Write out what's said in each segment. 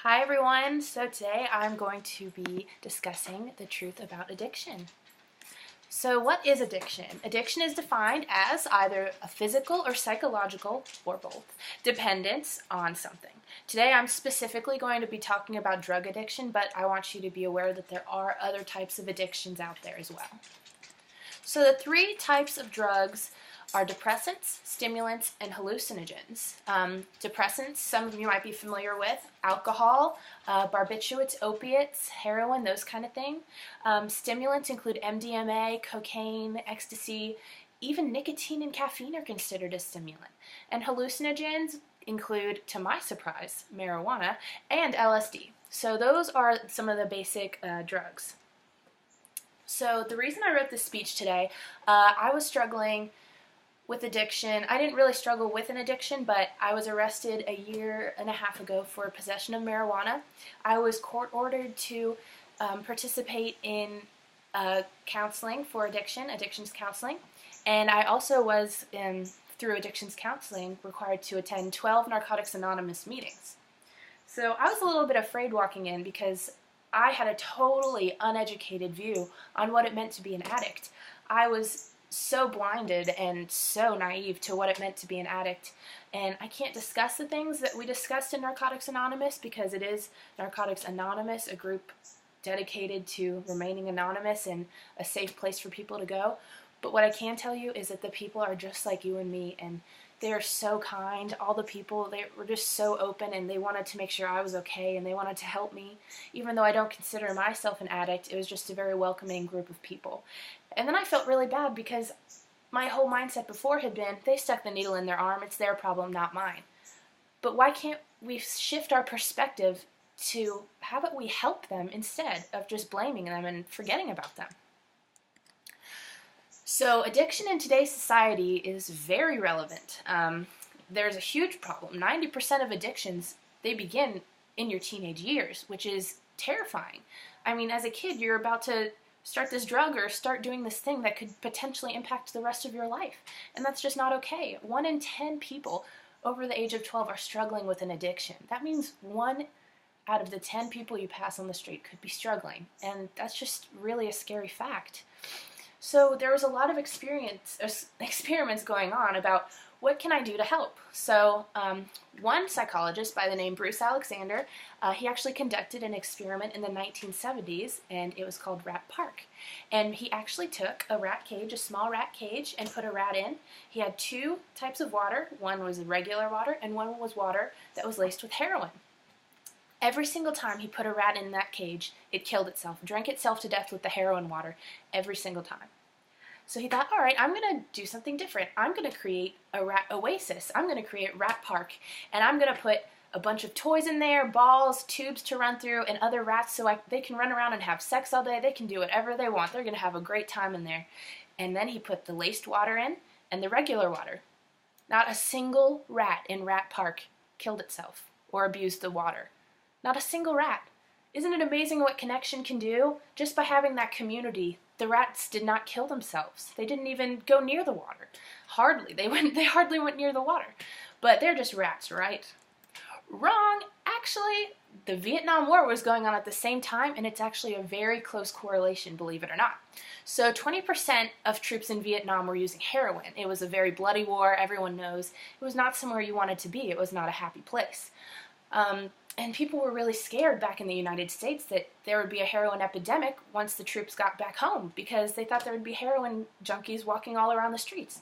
Hi everyone, so today I'm going to be discussing the truth about addiction. So what is addiction? Addiction is defined as either a physical or psychological, or both, dependence on something. Today I'm specifically going to be talking about drug addiction, but I want you to be aware that there are other types of addictions out there as well. So the three types of drugs are depressants, stimulants, and hallucinogens. Depressants, some of you might be familiar with, alcohol, barbiturates, opiates, heroin, those kind of thing. Stimulants include MDMA, cocaine, ecstasy, even nicotine and caffeine are considered a stimulant. And hallucinogens include, to my surprise, marijuana and LSD. So those are some of the basic drugs. So the reason I wrote this speech today, I was struggling with addiction. I didn't really struggle with an addiction, but I was arrested a year and a half ago for possession of marijuana. I was court-ordered to participate in counseling for addictions counseling, and I also was, through addictions counseling, required to attend 12 Narcotics Anonymous meetings. So I was a little bit afraid walking in because I had a totally uneducated view on what it meant to be an addict. I was so blinded and so naive to what it meant to be an addict, and I can't discuss the things that we discussed in Narcotics Anonymous because it is Narcotics Anonymous, a group dedicated to remaining anonymous and a safe place for people to go. But what I can tell you is that the people are just like you and me, and they are so kind. All the people, they were just so open, and they wanted to make sure I was okay, and they wanted to help me. Even though I don't consider myself an addict, it was just a very welcoming group of people. And then I felt really bad because my whole mindset before had been, they stuck the needle in their arm, it's their problem, not mine. But why can't we shift our perspective to how about we help them instead of just blaming them and forgetting about them? So addiction in today's society is very relevant. There's a huge problem. 90% of addictions, they begin in your teenage years, which is terrifying. I mean, as a kid, you're about to start this drug or start doing this thing that could potentially impact the rest of your life. And that's just not okay. 1 in 10 people over the age of 12 are struggling with an addiction. That means 1 out of the 10 people you pass on the street could be struggling. And that's just really a scary fact. So there was a lot of experiments going on about what can I do to help. So one psychologist by the name Bruce Alexander, he actually conducted an experiment in the 1970s, and it was called Rat Park. And he actually took a rat cage, a small rat cage, and put a rat in. He had 2 types of water. One was regular water, and one was water that was laced with heroin. Every single time he put a rat in that cage, it killed itself, drank itself to death with the heroin water, every single time. So he thought, all right, I'm going to do something different. I'm going to create a rat oasis. I'm going to create Rat Park, and I'm going to put a bunch of toys in there, balls, tubes to run through, and other rats so they can run around and have sex all day. They can do whatever they want. They're going to have a great time in there. And then he put the laced water in and the regular water. Not a single rat in Rat Park killed itself or abused the water. Not a single rat. Isn't it amazing what connection can do? Just by having that community, the rats did not kill themselves. They didn't even go near the water. Hardly. They hardly went near the water. But they're just rats, right? Wrong. Actually, the Vietnam War was going on at the same time, and it's actually a very close correlation, believe it or not. So 20% of troops in Vietnam were using heroin. It was a very bloody war, everyone knows. It was not somewhere you wanted to be. It was not a happy place. And people were really scared back in the United States that there would be a heroin epidemic once the troops got back home because they thought there would be heroin junkies walking all around the streets.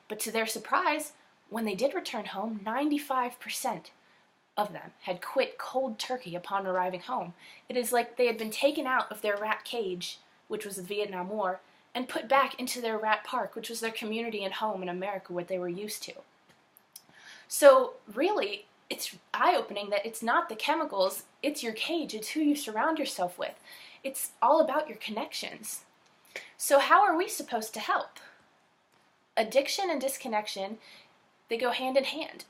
But to their surprise, when they did return home, 95% of them had quit cold turkey upon arriving home. It is like they had been taken out of their rat cage, which was the Vietnam War, and put back into their Rat Park, which was their community and home in America, what they were used to. So really, it's eye-opening that it's not the chemicals, it's your cage, it's who you surround yourself with. It's all about your connections. So how are we supposed to help? Addiction and disconnection, they go hand in hand.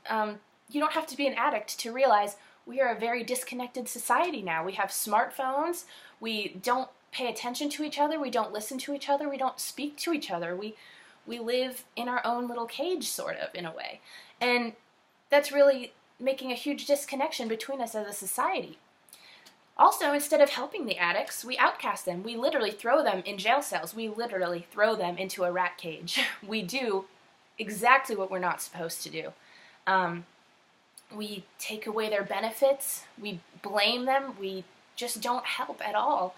You don't have to be an addict to realize we are a very disconnected society now. We have smartphones, we don't pay attention to each other, we don't listen to each other, we don't speak to each other. We live in our own little cage, sort of, in a way. And that's really making a huge disconnection between us as a society. Also, instead of helping the addicts, we outcast them. We literally throw them in jail cells. We literally throw them into a rat cage. We do exactly what we're not supposed to do. We take away their benefits. We blame them. We just don't help at all.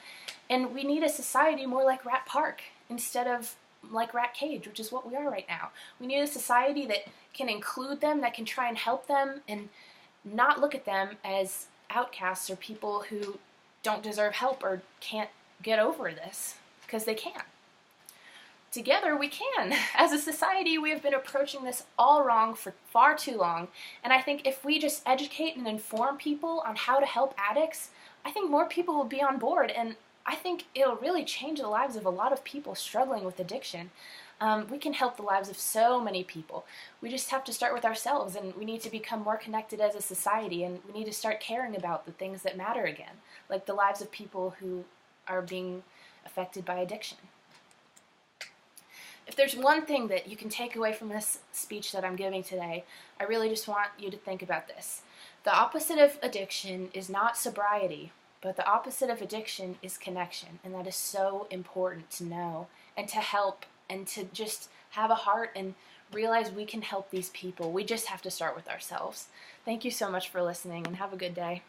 And we need a society more like Rat Park instead of like Rat Cage, which is what we are right now. We need a society that can include them, that can try and help them, and not look at them as outcasts or people who don't deserve help or can't get over this, because they can't. Together we can. As a society, we have been approaching this all wrong for far too long, and I think if we just educate and inform people on how to help addicts, I think more people will be on board, and I think it'll really change the lives of a lot of people struggling with addiction. We can help the lives of so many people. We just have to start with ourselves, and we need to become more connected as a society, and we need to start caring about the things that matter again, like the lives of people who are being affected by addiction. If there's one thing that you can take away from this speech that I'm giving today, I really just want you to think about this. The opposite of addiction is not sobriety, but the opposite of addiction is connection, and that is so important to know and to help and to just have a heart and realize we can help these people. We just have to start with ourselves. Thank you so much for listening, and have a good day.